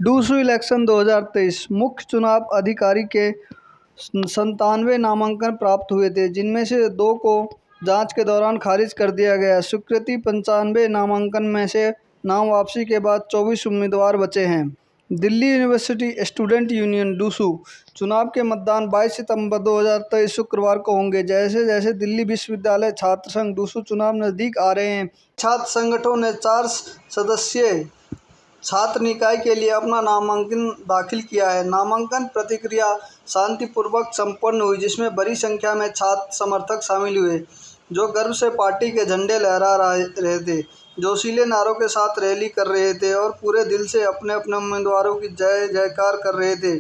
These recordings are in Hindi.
डूसू इलेक्शन 2023 मुख्य चुनाव अधिकारी के 97 नामांकन प्राप्त हुए थे, जिनमें से 2 को जांच के दौरान खारिज कर दिया गया। स्वीकृति 95 नामांकन में से नाम वापसी के बाद 24 उम्मीदवार बचे हैं। Delhi university student union DUSU चुनाव के मतदान 22 सितंबर 2023 शुक्रवार को होंगे। जैसे जैसे दिल्ली विश्वविद्यालय छात्र संघ डूसू चुनाव नजदीक आ रहे हैं, छात्र संगठनों ने 4 सदस्यीय छात्र निकाय के लिए अपना नामांकन दाखिल किया है। नामांकन प्रक्रिया शांतिपूर्वक संपन्न हुई, जिसमें बड़ी संख्या में छात्र समर्थक शामिल हुए, जो गर्व से पार्टी के झंडे लहरा रहे थे, जोशीले नारों के साथ रैली कर रहे थे और पूरे दिल से अपने अपने उम्मीदवारों की जय जयकार कर रहे थे।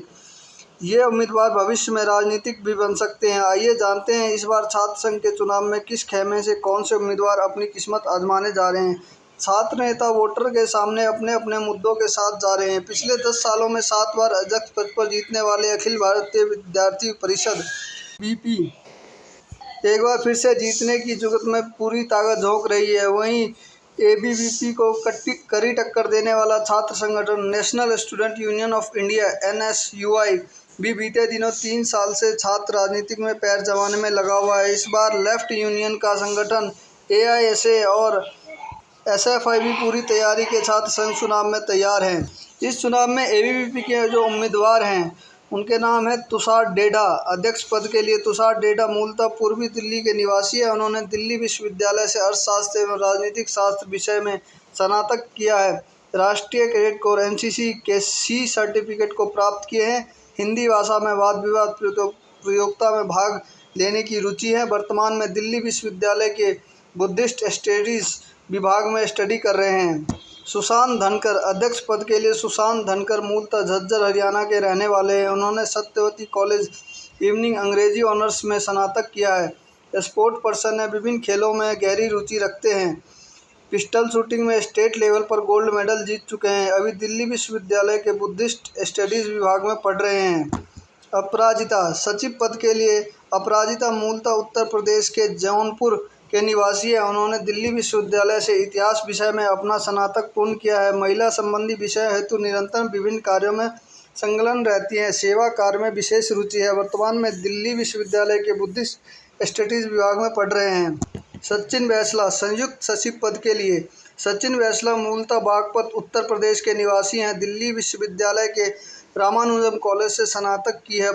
ये उम्मीदवार भविष्य में राजनीतिक भी बन सकते हैं। आइए जानते हैं इस बार छात्र संघ के चुनाव में किस खेमे से कौन से उम्मीदवार अपनी किस्मत आजमाने जा रहे हैं। छात्र नेता वोटर के सामने अपने अपने मुद्दों के साथ जा रहे हैं। पिछले 10 सालों में 7 बार अध्यक्ष पद पर जीतने वाले अखिल भारतीय विद्यार्थी परिषद (बीपी) एक बार फिर से जीतने की जुगत में पूरी ताकत झोंक रही है। वहीं एबीवीपी को कड़ी टक्कर देने वाला छात्र संगठन national student union of India (NSUI) भी बीते दिनों 3 साल से छात्र राजनीति में पैर जमाने में लगा हुआ है। इस बार लेफ्ट यूनियन का संगठन एआईएसए और एसएफआई भी पूरी तैयारी के साथ संघ चुनाव में तैयार हैं। इस चुनाव में एबीवीपी के जो उम्मीदवार हैं, उनके नाम है तुषार डेढ़ा। अध्यक्ष पद के लिए तुषार डेढ़ा मूलतः पूर्वी दिल्ली के निवासी है। उन्होंने दिल्ली विश्वविद्यालय से अर्थशास्त्र एवं राजनीतिक शास्त्र विषय में स्नातक किया है। राष्ट्रीय कैडेट कोर (एनसीसी) के सी सर्टिफिकेट को प्राप्त किए हैं। हिंदी भाषा में वाद विवाद प्रतियोगिता में भाग लेने की रुचि है। वर्तमान में दिल्ली विश्वविद्यालय के बुद्धिस्ट स्टडीज विभाग में स्टडी कर रहे हैं। सुशांत धनकर अध्यक्ष पद के लिए सुशांत धनकर मूलतः झज्जर हरियाणा के रहने वाले हैं। उन्होंने सत्यवती कॉलेज इवनिंग अंग्रेजी ऑनर्स में स्नातक किया है। स्पोर्ट पर्सन है, विभिन्न खेलों में गहरी रुचि रखते हैं। पिस्टल शूटिंग में स्टेट लेवल पर गोल्ड मेडल जीत चुके हैं। अभी दिल्ली विश्वविद्यालय के बुद्धिस्ट स्टडीज विभाग में पढ़ रहे हैं। अपराजिता सचिव पद के लिए अपराजिता मूलतः उत्तर प्रदेश के जौनपुर के निवासी है। उन्होंने दिल्ली विश्वविद्यालय से इतिहास विषय में अपना स्नातक पूर्ण किया है। महिला संबंधी विषय हेतु निरंतर विभिन्न कार्यों में संलग्न रहती हैं। सेवा कार्य में विशेष रुचि है। वर्तमान में दिल्ली विश्वविद्यालय के बुद्धिस्ट स्टडीज विभाग में पढ़ रहे हैं। सचिन वैसला संयुक्त सचिव पद के लिए सचिन वैसला मूलतः बागपत उत्तर प्रदेश के निवासी हैं। दिल्ली विश्वविद्यालय के रामानुजम कॉलेज से स्नातक की है।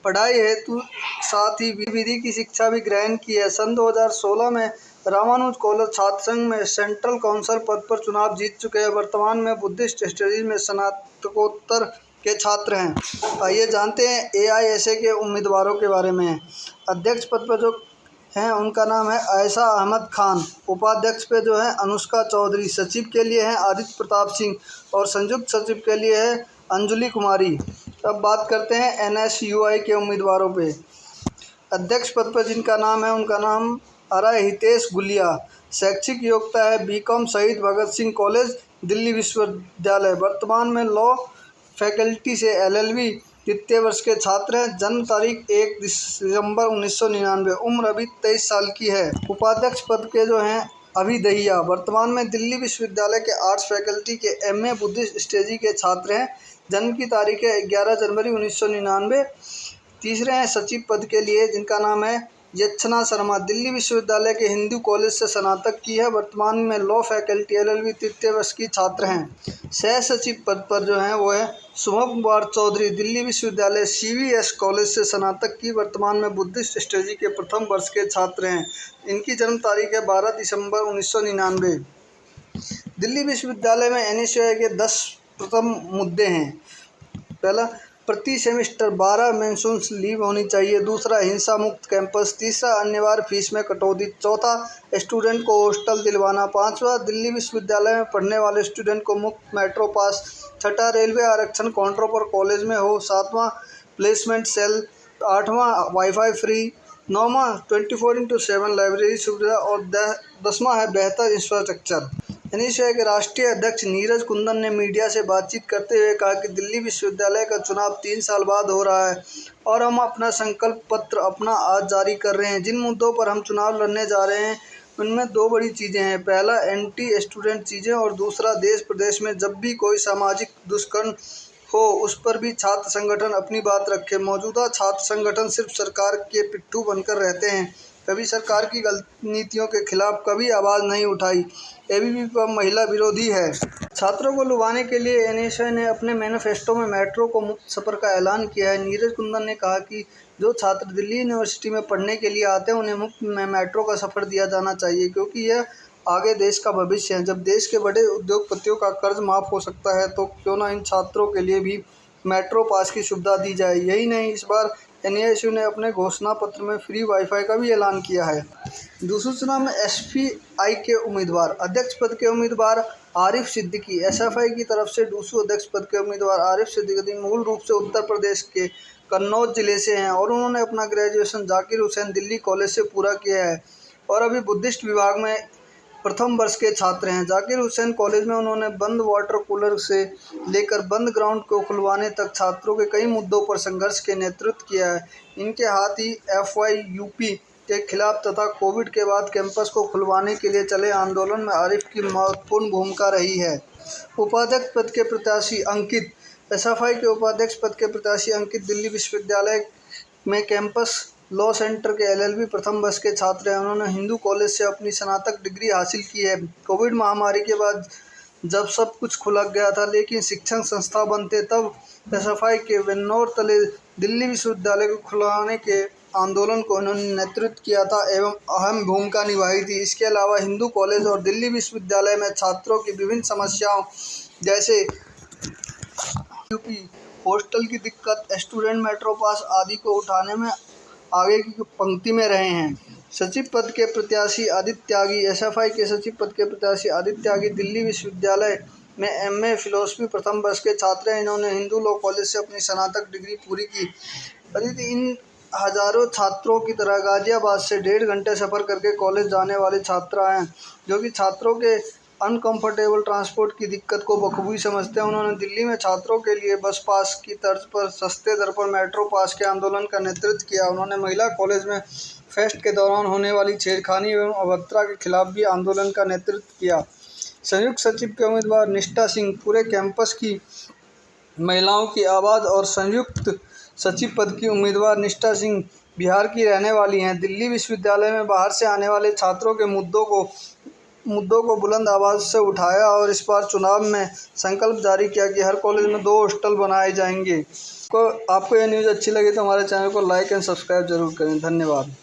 पढ़ाई हेतु साथ ही विधि की शिक्षा भी ग्रहण की है। सन 2016 में रामानुज कॉलेज छात्र संघ में सेंट्रल काउंसिल पद पर चुनाव जीत चुके हैं। वर्तमान में बुद्धिस्ट स्टडीज में स्नातकोत्तर के छात्र हैं। आइए जानते हैं एआईएसए के उम्मीदवारों के बारे में। अध्यक्ष पद पर जो हैं, उनका नाम है आयशा अहमद खान। उपाध्यक्ष पे जो है अनुष्का चौधरी। सचिव के लिए हैं आदित्य प्रताप सिंह और संयुक्त सचिव के लिए है अंजुली कुमारी। अब बात करते हैं एनएसयूआई के उम्मीदवारों पे। अध्यक्ष पद पर जिनका नाम है, उनका नाम अरय हितेश गुलिया। शैक्षिक योग्यता है बीकॉम शहीद भगत सिंह कॉलेज दिल्ली विश्वविद्यालय। वर्तमान में लॉ फैकल्टी से एलएलबी द्वितीय वर्ष के छात्र हैं। जन्म तारीख 1 दिसंबर 1999। उम्र अभी 23 साल की है। उपाध्यक्ष पद के जो हैं अभी दहिया, वर्तमान में दिल्ली विश्वविद्यालय के आर्ट्स फैकल्टी के एमए बुद्धिस्ट स्टडी के छात्र हैं। जन्म की तारीख है 11 जनवरी 1999। तीसरे हैं सचिव पद के लिए, जिनका नाम है यच्छना शर्मा। दिल्ली विश्वविद्यालय के हिंदू कॉलेज से स्नातक की है। वर्तमान में लॉ फैकल्टी एलएलबी तृतीय वर्ष की छात्र हैं। सह सचिव पद पर जो हैं वो है शुभम कुमार चौधरी। दिल्ली विश्वविद्यालय सीवीएस कॉलेज से स्नातक की। वर्तमान में बुद्धिस्ट स्टडी के प्रथम वर्ष के छात्र हैं। इनकी जन्म तारीख है 12 दिसंबर 1999। दिल्ली विश्वविद्यालय में एनएसयूआई के 10 प्रथम मुद्दे हैं। पहला, प्रति सेमेस्टर 12 मेंशन्स लीव होनी चाहिए। दूसरा, हिंसा मुक्त कैंपस। तीसरा, अनिवार्य फीस में कटौती। चौथा, स्टूडेंट को हॉस्टल दिलवाना। पांचवा, दिल्ली विश्वविद्यालय में पढ़ने वाले स्टूडेंट को मुफ्त मेट्रो पास। छठा, रेलवे आरक्षण काउंटर पर कॉलेज में हो। सातवां, प्लेसमेंट सेल। आठवां, वाईफाई फ्री। नौवां, 24/7 लाइब्रेरी सुविधा। और 10वां है बेहतर इंफ्रास्ट्रक्चर। एनएसयूआई के राष्ट्रीय अध्यक्ष नीरज कुंदन ने मीडिया से बातचीत करते हुए कहा कि दिल्ली विश्वविद्यालय का चुनाव 3 साल बाद हो रहा है और हम अपना संकल्प पत्र आज जारी कर रहे हैं। जिन मुद्दों पर हम चुनाव लड़ने जा रहे हैं उनमें दो बड़ी चीज़ें हैं। पहला एंटी स्टूडेंट चीज़ें और दूसरा देश प्रदेश में जब भी कोई सामाजिक दुष्कर्म हो उस पर भी छात्र संगठन अपनी बात रखे। मौजूदा छात्र संगठन सिर्फ सरकार के पिट्ठू बनकर रहते हैं, कभी सरकार की गलत नीतियों के खिलाफ कभी आवाज़ नहीं उठाई। एबीवीपी महिला विरोधी है। छात्रों को लुभाने के लिए एनएसयू ने अपने मैनिफेस्टो में मेट्रो को मुफ्त सफ़र का ऐलान किया है। नीरज कुंदन ने कहा कि जो छात्र दिल्ली यूनिवर्सिटी में पढ़ने के लिए आते हैं उन्हें मुफ्त में मेट्रो का सफ़र दिया जाना चाहिए, क्योंकि यह आगे देश का भविष्य है। जब देश के बड़े उद्योगपतियों का कर्ज माफ़ हो सकता है तो क्यों ना इन छात्रों के लिए भी मेट्रो पास की सुविधा दी जाए। यही नहीं, इस बार एनएसयू ने अपने घोषणा पत्र में फ्री वाईफाई का भी ऐलान किया है। दूसरे चुनाव में एसएफआई के उम्मीदवार अध्यक्ष पद के उम्मीदवार आरिफ सिद्दीकी। एसएफआई की तरफ से डूसू अध्यक्ष पद के उम्मीदवार आरिफ सिद्दीकी मूल रूप से उत्तर प्रदेश के कन्नौज जिले से हैं और उन्होंने अपना ग्रेजुएशन जाकिर हुसैन दिल्ली कॉलेज से पूरा किया है और अभी बुद्धिस्ट विभाग में प्रथम वर्ष के छात्र हैं। जाकिर हुसैन कॉलेज में उन्होंने बंद वाटर कूलर से लेकर बंद ग्राउंड को खुलवाने तक छात्रों के कई मुद्दों पर संघर्ष के नेतृत्व किया है। इनके हाथ ही एफवाईयूपी के खिलाफ तथा कोविड के बाद कैंपस को खुलवाने के लिए चले आंदोलन में आरिफ की महत्वपूर्ण भूमिका रही है। उपाध्यक्ष पद के प्रत्याशी अंकित। एसएफआई के उपाध्यक्ष पद के प्रत्याशी अंकित दिल्ली विश्वविद्यालय में कैंपस लॉ सेंटर के एलएलबी प्रथम वर्ष के छात्र हैं। उन्होंने हिंदू कॉलेज से अपनी स्नातक डिग्री हासिल की है। कोविड महामारी के बाद जब सब कुछ खुला गया था लेकिन शिक्षण संस्था बंद थे, तब एसएफआई के वेन्नोर तले दिल्ली विश्वविद्यालय को खुलवाने के आंदोलन को उन्होंने नेतृत्व किया था एवं अहम भूमिका निभाई थी। इसके अलावा हिंदू कॉलेज और दिल्ली विश्वविद्यालय में छात्रों की विभिन्न समस्याओं जैसे यूपी हॉस्टल की दिक्कत, स्टूडेंट मेट्रो पास आदि को उठाने में आगे की पंक्ति में रहे हैं। सचिव पद के प्रत्याशी आदित्य त्यागी। एसएफआई के सचिव पद के प्रत्याशी आदित्य त्यागी दिल्ली विश्वविद्यालय में एमए फिलोसफी प्रथम वर्ष के छात्र हैं। इन्होंने हिंदू लॉ कॉलेज से अपनी स्नातक डिग्री पूरी की। इन हजारों छात्रों की तरह गाजियाबाद से 1.5 घंटे सफ़र करके कॉलेज जाने वाले छात्र हैं, जो कि छात्रों के अनकंफर्टेबल ट्रांसपोर्ट की दिक्कत को बखूबी समझते हैं। उन्होंने दिल्ली में छात्रों के लिए बस पास की तर्ज पर सस्ते दर पर मेट्रो पास के आंदोलन का नेतृत्व किया। उन्होंने महिला कॉलेज में फेस्ट के दौरान होने वाली छेड़खानी एवं अभद्रता के खिलाफ भी आंदोलन का नेतृत्व किया। संयुक्त सचिव के उम्मीदवार निष्ठा सिंह पूरे कैंपस की महिलाओं की आवाज़ और संयुक्त सचिव पद की उम्मीदवार निष्ठा सिंह बिहार की रहने वाली हैं। दिल्ली विश्वविद्यालय में बाहर से आने वाले छात्रों के मुद्दों को बुलंद आवाज़ से उठाया और इस बार चुनाव में संकल्प जारी किया कि हर कॉलेज में 2 हॉस्टल बनाए जाएंगे। आपको यह न्यूज़ अच्छी लगी तो हमारे चैनल को लाइक एंड सब्सक्राइब जरूर करें। धन्यवाद।